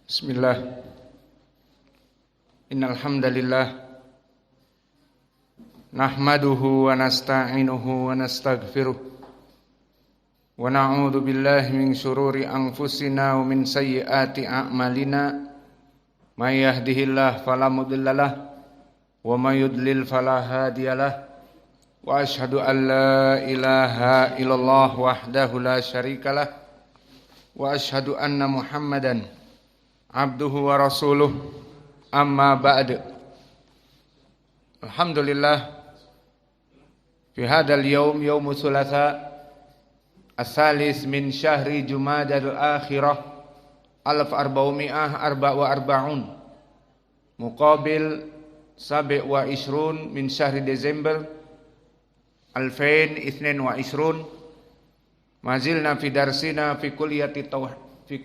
Bismillah. Innal hamdalillah nahmaduhu wa nasta'inuhu wa nastaghfiruh wa na'udzu billahi min syururi anfusina wa min sayyiati a'malina may yahdihillahu fala mudhillalah wa may yudlil fala hadiyalah wa asyhadu an la ilaha illallah wahdahu la syarikalah wa asyhadu anna Muhammadan abduhu wa rasuluh amma ba'd. Alhamdulillah fi hadzal yaum yaumul thulatsa as-salis min syahri Jumadal akhirah 1444 muqabil 27 min syahri Desember 2022. Mazilna fi darsina fi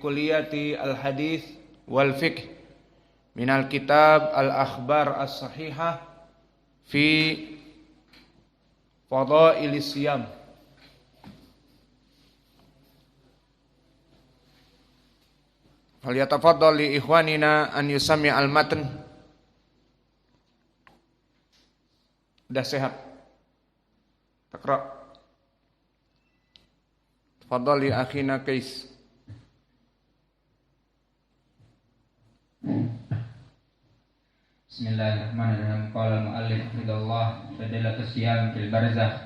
kulliyati al-hadits wal fiqh minal kitab al-akhbar as-sahihah fi fadailis siyam. Falyatafaddal li ikhwanina an yusami al-matn. Udah sehat? Takra. Tafaddal li akhina Kais. Bismillahirrahmanirrahim. Qala al-muallif hafidhallah fadilatus siyam fil barzakh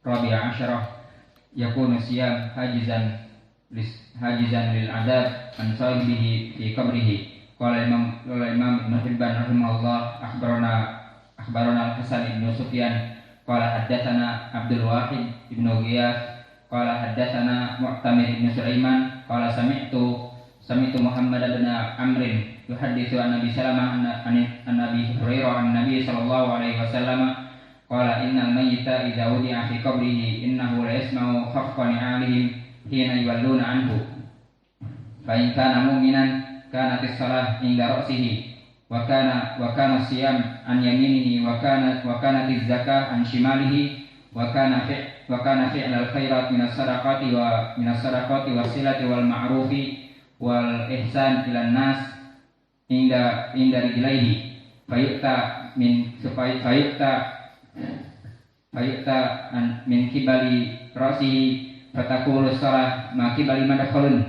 rabi'a asyarah yakunu siyam hajizan lil adab an sahibihi fi qabrihi. Qala Imam Ibn Hibban rahimahullah akhbarana al-Hasan ibn Sufyan qala haddatsana Abdul Wahid ibn Ghiyath qala haddatsana Mu'tamir ibn Sulaiman qala sami'tu Muhammad bin Amr yuhadditsu an Nabi Salamah an Nabi Hurairah an Nabi sallallahu alaihi wasallam qala innal mayyita idza wudi'a fi qabrihi innahu la yasma'u khafqa ni'alihim hina yawalluna anhu fa in kana mu'minan kanat as-salah inda ra'sihi wa kana siyam an yaminihi wa kanat az-zakah an shimalihi wa kana fi'l al-khairat min as-sadaqati was-silati wal ma'rufi wal ihsan ilan nas inda rijlaihi fayu'ta min kibali rasihi fatakulu salah ma kibali madkhulun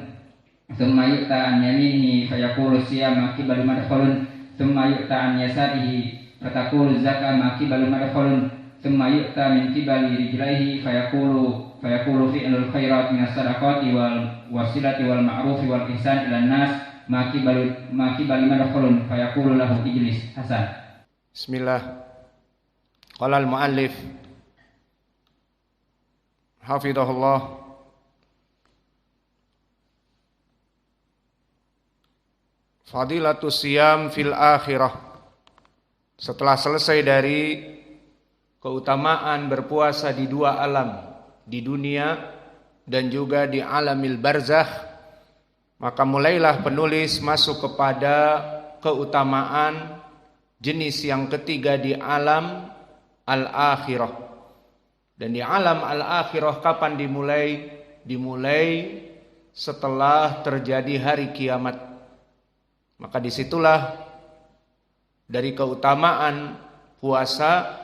thumma yu'ta an yaminihi fayaqulu siyam ma kibali madkhulun thumma yu'ta an yasarihi fatakulu zakah ma kibali madkhulun thumma yu'ta min kibali rijlaihi fayaqulu fi'lul khairat minas sadaqati wal wasilati wal ma'rufi wal ihsan ilan nas ma kibali madkhulun fayaqulu lahu ijlis. Hasan. Bismillah. Qala al-muallif hafidhahullah fadilatus siyam fil akhirah. Setelah selesai dari keutamaan berpuasa di dua alam, di dunia dan juga di alamil barzakh, maka mulailah penulis masuk kepada keutamaan jenis yang ketiga di alam al-akhirah. Dan di alam al-akhirah kapan dimulai? Dimulai setelah terjadi hari kiamat. Maka disitulah dari keutamaan puasa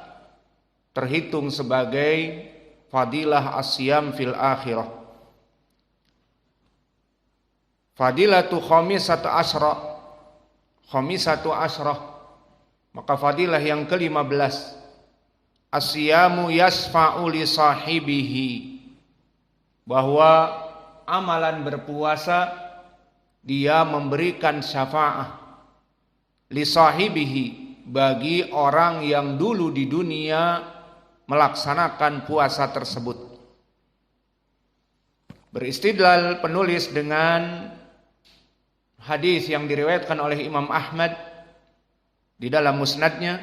terhitung sebagai fadilah asyam fil akhirah. Fadilatu khamisatu asyrah. Maka fadilah yang ke-15, asyamu yasfa'u li sahibihi, bahwa amalan berpuasa dia memberikan syafaat li sahibihi, bagi orang yang dulu di dunia melaksanakan puasa tersebut. Beristidlal penulis dengan hadis yang diriwayatkan oleh Imam Ahmad di dalam musnadnya.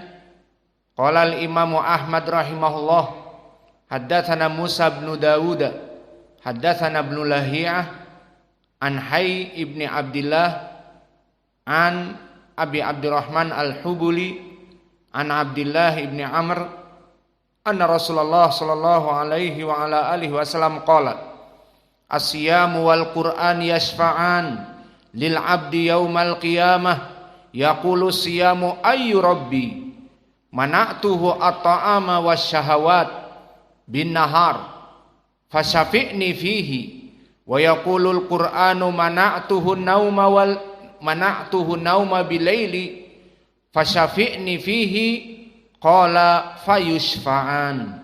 Qala al-Imam Ahmad rahimahullah haddatsana Musa bin Dawud haddatsana Ibnu Lahiyah an Hay ibni Abdillah an Abi Abdurrahman al-Hubuli an Abdillah ibni Amr anna Rasulullah sallallahu alaihi wa ala alihi wasallam qala asyamu wal Qur'an yashfa'an lil abdi yaumal qiyamah yaqulu siyamu ayyu rabbi mana'tuhu at-ta'ama wasyahawat bin nahar fasyafi'ni fihi wa yaqulul qur'anu mana'tuhu nauma bilaili fasyafi'ni fihi qala fayushfa'an.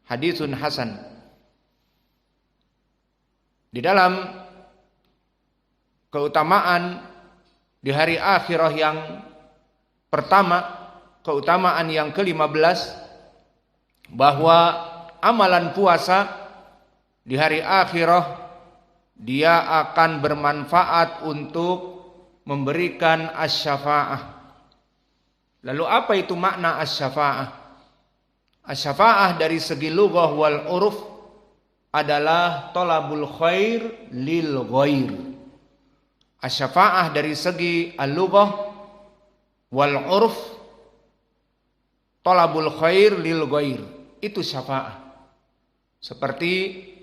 Haditsun hasan. Di dalam keutamaan di hari akhirah yang pertama, keutamaan yang ke-15, bahwa amalan puasa di hari akhirah dia akan bermanfaat untuk memberikan asy-syafa'ah. Lalu apa itu makna asy-syafa'ah? Asy-syafa'ah dari segi lughah wal uruf adalah talabul khair lil ghair. Asy-syafa'ah dari segi al-lughah wal uruf talabul khair lil ghair. Itu syafa'ah. Seperti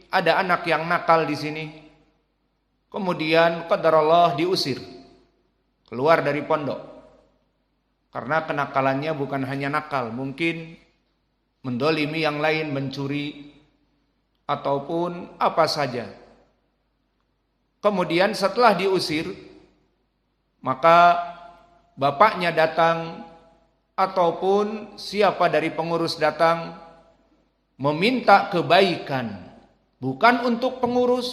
ada anak yang nakal di sini, kemudian qadarullah diusir keluar dari pondok. Karena kenakalannya bukan hanya nakal, mungkin mendolimi yang lain, mencuri, ataupun apa saja. Kemudian setelah diusir, maka bapaknya datang, ataupun siapa dari pengurus datang, meminta kebaikan, bukan untuk pengurus,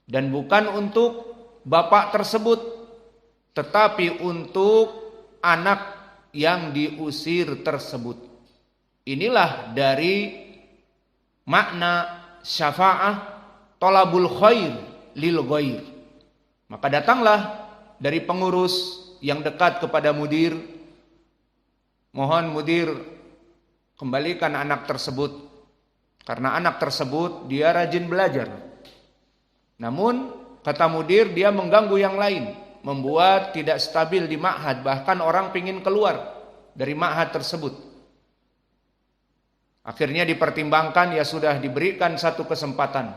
dan bukan untuk bapak tersebut, tetapi untuk anak yang diusir tersebut. Inilah dari makna syafa'ah talabul khair lil ghair. Maka datanglah dari pengurus yang dekat kepada mudir, mohon mudir kembalikan anak tersebut, karena anak tersebut dia rajin belajar. Namun kata mudir dia mengganggu yang lain, membuat tidak stabil di ma'had, bahkan orang pingin keluar dari ma'had tersebut. Akhirnya dipertimbangkan, ya sudah diberikan satu kesempatan,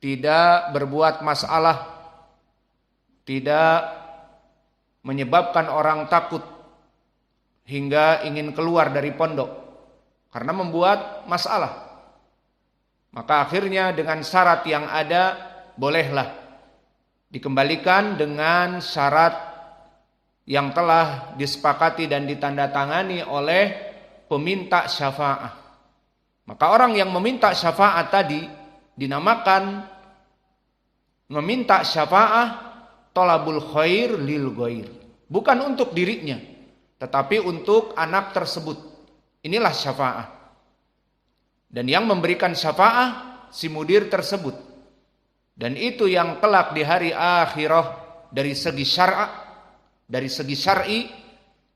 tidak berbuat masalah, tidak menyebabkan orang takut hingga ingin keluar dari pondok karena membuat masalah. Maka akhirnya dengan syarat yang ada, bolehlah dikembalikan dengan syarat yang telah disepakati dan ditandatangani oleh peminta syafa'ah. Maka orang yang meminta syafa'ah tadi dinamakan meminta syafa'ah talabul khair lil ghair. Bukan untuk dirinya, tetapi untuk anak tersebut. Inilah syafa'ah. Dan yang memberikan syafa'ah si mudir tersebut. Dan itu yang kelak di hari akhirah dari segi syar'a, dari segi syar'i,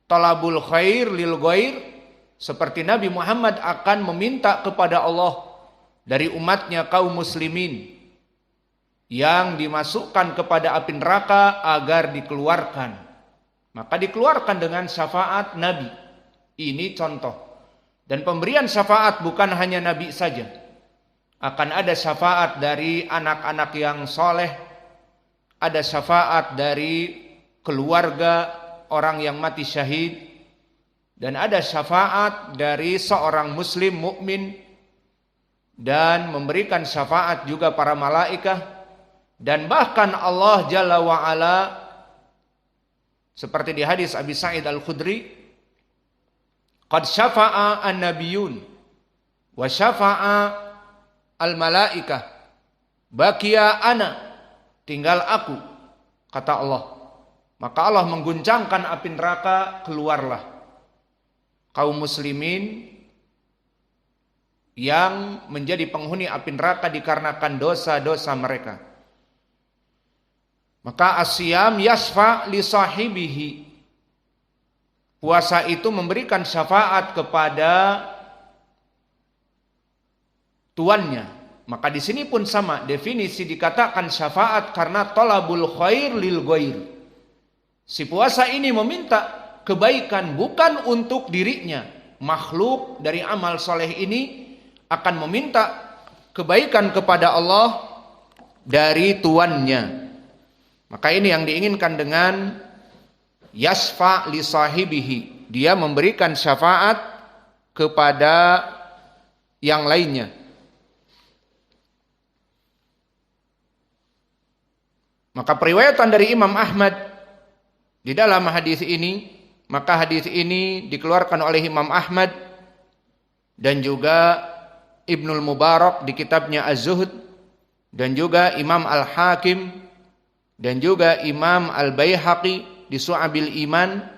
talabul khair lil ghair, seperti Nabi Muhammad akan meminta kepada Allah dari umatnya kaum muslimin yang dimasukkan kepada api neraka agar dikeluarkan. Maka dikeluarkan dengan syafaat Nabi. Ini contoh. Dan pemberian syafaat bukan hanya Nabi saja. Akan ada syafaat dari anak-anak yang soleh, ada syafaat dari keluarga orang yang mati syahid, dan ada syafaat dari seorang muslim mukmin, dan memberikan syafaat juga para malaikat, dan bahkan Allah Jalla wa Ala, seperti di hadis Abi Sa'id Al-Khudri, qad syafa'a an-nabiyun wa syafa'a al-malaikah baqiya ana, tinggal aku, kata Allah. Maka Allah mengguncangkan api neraka, keluarlah kaum muslimin yang menjadi penghuni api neraka dikarenakan dosa-dosa mereka. Maka asyam yasfa li sahibihi. Puasa itu memberikan syafaat kepada tuannya. Maka di sini pun sama, definisi dikatakan syafaat karena talabul khair lil ghair. Si puasa ini meminta kebaikan bukan untuk dirinya. Makhluk dari amal soleh ini akan meminta kebaikan kepada Allah dari tuannya. Maka ini yang diinginkan dengan yasfa li sahibihi, dia memberikan syafaat kepada yang lainnya. Maka periwayatan dari Imam Ahmad di dalam hadis ini, maka hadis ini dikeluarkan oleh Imam Ahmad dan juga Ibnul Mubarak di kitabnya Az-Zuhd, dan juga Imam Al-Hakim dan juga Imam Al-Baihaqi di Syu'abil Iman.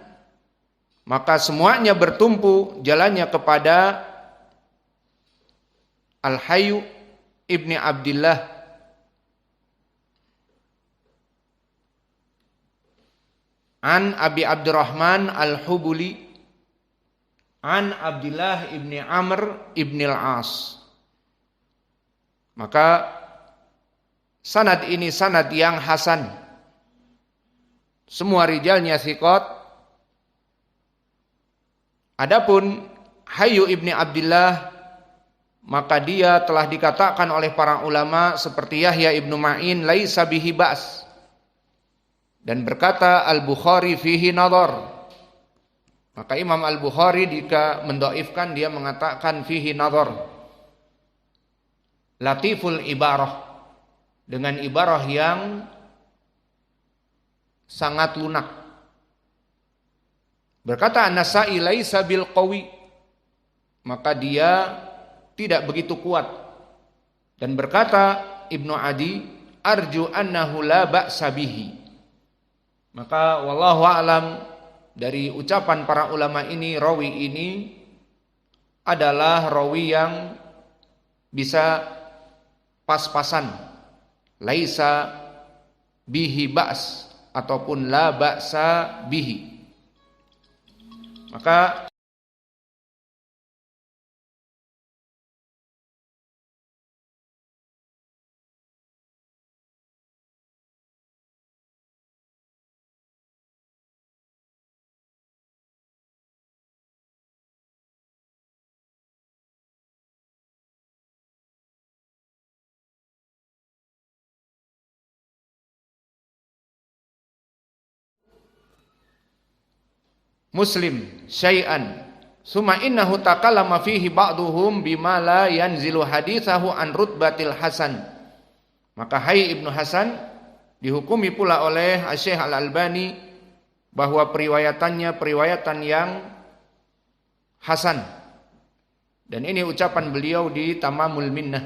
Maka semuanya bertumpu jalannya kepada Al-Hayy ibni Abdillah an Abi Abdurrahman Al-Hubuli an Abdillah ibni Amr ibni Al-As. Maka sanad ini sanad yang hasan. Semua rijalnya thiqat. Adapun Hayy ibni Abdillah, maka dia telah dikatakan oleh para ulama seperti Yahya ibnu Ma'in laisa bihi ba's. Dan berkata Al-Bukhari fihi nadhar. Maka Imam Al-Bukhari jika mendoifkan dia mengatakan fihi nadhar. Latiful ibarah, dengan ibarah yang sangat lunak. Berkata An-Nasa'i laisa bil qawi, maka dia tidak begitu kuat. Dan berkata Ibnu Adi arju annahu la ba'sa bihi. Maka wallahu a'lam, dari ucapan para ulama ini, rawi ini adalah rawi yang bisa pas-pasan, laisa bihi ba's ataupun la ba'sa bihi. Maka Muslim syai'an summa innahu takallama fihi ba'duhum bima la yanzilu hadithahu an rutbatil hasan. Maka Hayy ibnu Hasan dihukumi pula oleh Syekh Al-Albani bahwa periwayatannya periwayatan yang hasan. Dan ini ucapan beliau di Tamamul Minnah.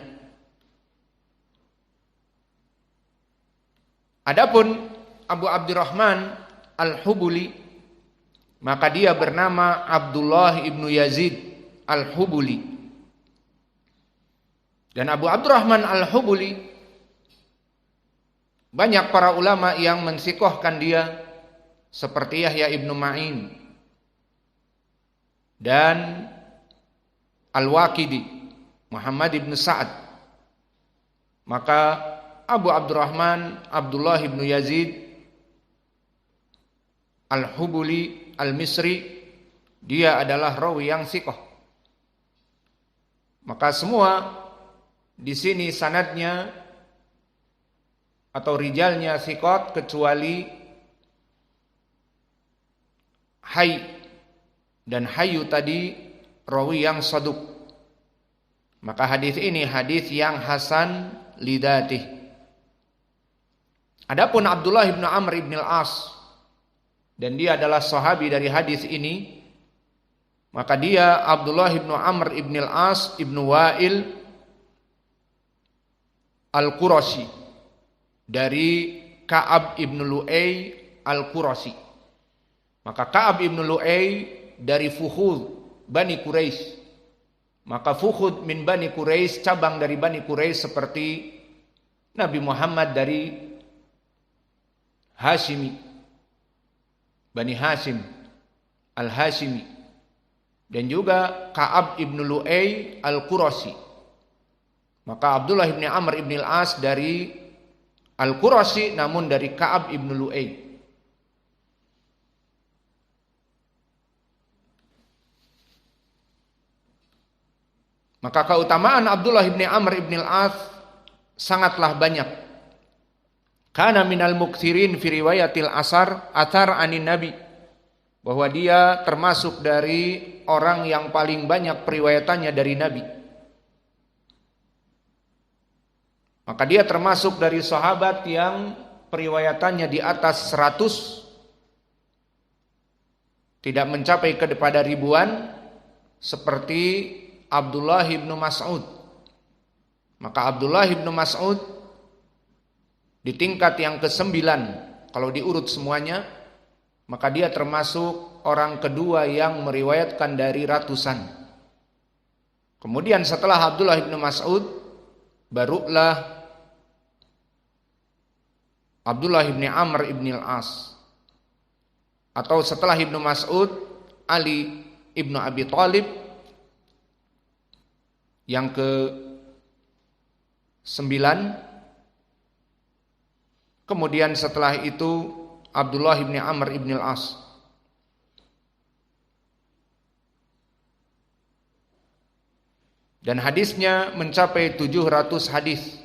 Adapun Abu Abdurrahman Al-Hubuli, maka dia bernama Abdullah ibnu Yazid Al-Hubuli. Dan Abu Abdurrahman Al-Hubuli, banyak para ulama yang mensikohkan dia, seperti Yahya ibnu Ma'in dan Al-Waqidi, Muhammad ibnu Sa'ad. Maka Abu Abdurrahman Abdullah ibnu Yazid Al-Hubuli Al-Misri, dia adalah rawi yang thiqah. Maka semua di sini sanadnya atau rijalnya thiqat kecuali Hayy, dan Hayy tadi rawi yang saduq. Maka hadis ini hadis yang hasan lidatih. Adapun Abdullah ibnu Amr ibn al-As, dan dia adalah sahabi dari hadis ini, maka dia Abdullah ibnu Amr ibn al-As ibnu Wa'il al-Qurashi dari Ka'ab ibnu Lu'ay al-Qurashi. Maka Ka'ab ibnu Lu'ay dari Fukhud Bani Quraisy. Maka Fukhud min Bani Quraisy, cabang dari Bani Quraisy, seperti Nabi Muhammad dari Hashimi, Bani Hashim Al-Hashimi, dan juga Ka'ab ibn Lu'ay Al-Qurashi. Maka Abdullah ibn Amr ibn al-As dari Al-Qurashi, namun dari Ka'ab ibn Lu'ay. Maka keutamaan Abdullah ibn Amr ibn al-As sangatlah banyak. kana minal mukthirin fi riwayatil athar anin nabi, bahwa dia termasuk dari orang yang paling banyak periwayatannya dari Nabi. Maka dia termasuk dari sahabat yang periwayatannya di atas 100, tidak mencapai kepada ribuan, seperti Abdullah bin Mas'ud. Maka Abdullah bin Mas'ud di tingkat yang ke-9 kalau diurut semuanya, maka dia termasuk orang kedua yang meriwayatkan dari ratusan. Kemudian setelah Abdullah bin Mas'ud, barulah Abdullah bin Amr bin al-As. Atau setelah Ibnu Mas'ud, Ali ibnu Abi Thalib yang ke-9. Kemudian setelah itu Abdullah bin Amr bin al-As. Dan hadisnya mencapai 700 hadis.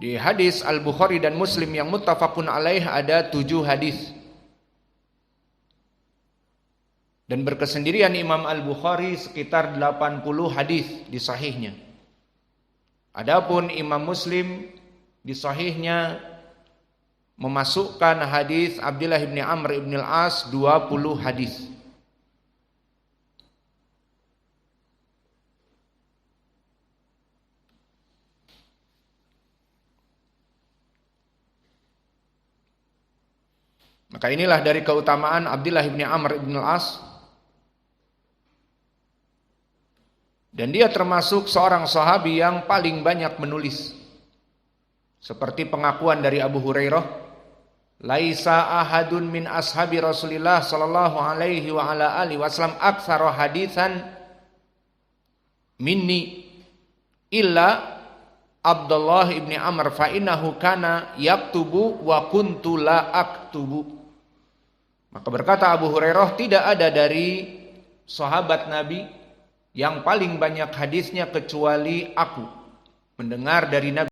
Di hadis Al-Bukhari dan Muslim yang muttafaqun alaih ada 7 hadis. Dan berkesendirian Imam Al-Bukhari sekitar 80 hadis di sahihnya. Adapun Imam Muslim di sahihnya memasukkan hadis Abdullah bin Amr bin al-As 20 hadis. Maka inilah dari keutamaan Abdullah bin Amr bin al-As. Dan dia termasuk seorang sahabi yang paling banyak menulis. Seperti pengakuan dari Abu Hurairah, laisa ahadun min ashabi Rasulillah sallallahu alaihi wa ala alihi wasallam aktsara haditsan minni illa Abdullah ibni Amr fa innahu kana yaktubu wa kuntu la aktubu. Maka berkata Abu Hurairah, tidak ada dari sahabat Nabi yang paling banyak hadisnya kecuali aku mendengar dari Nabi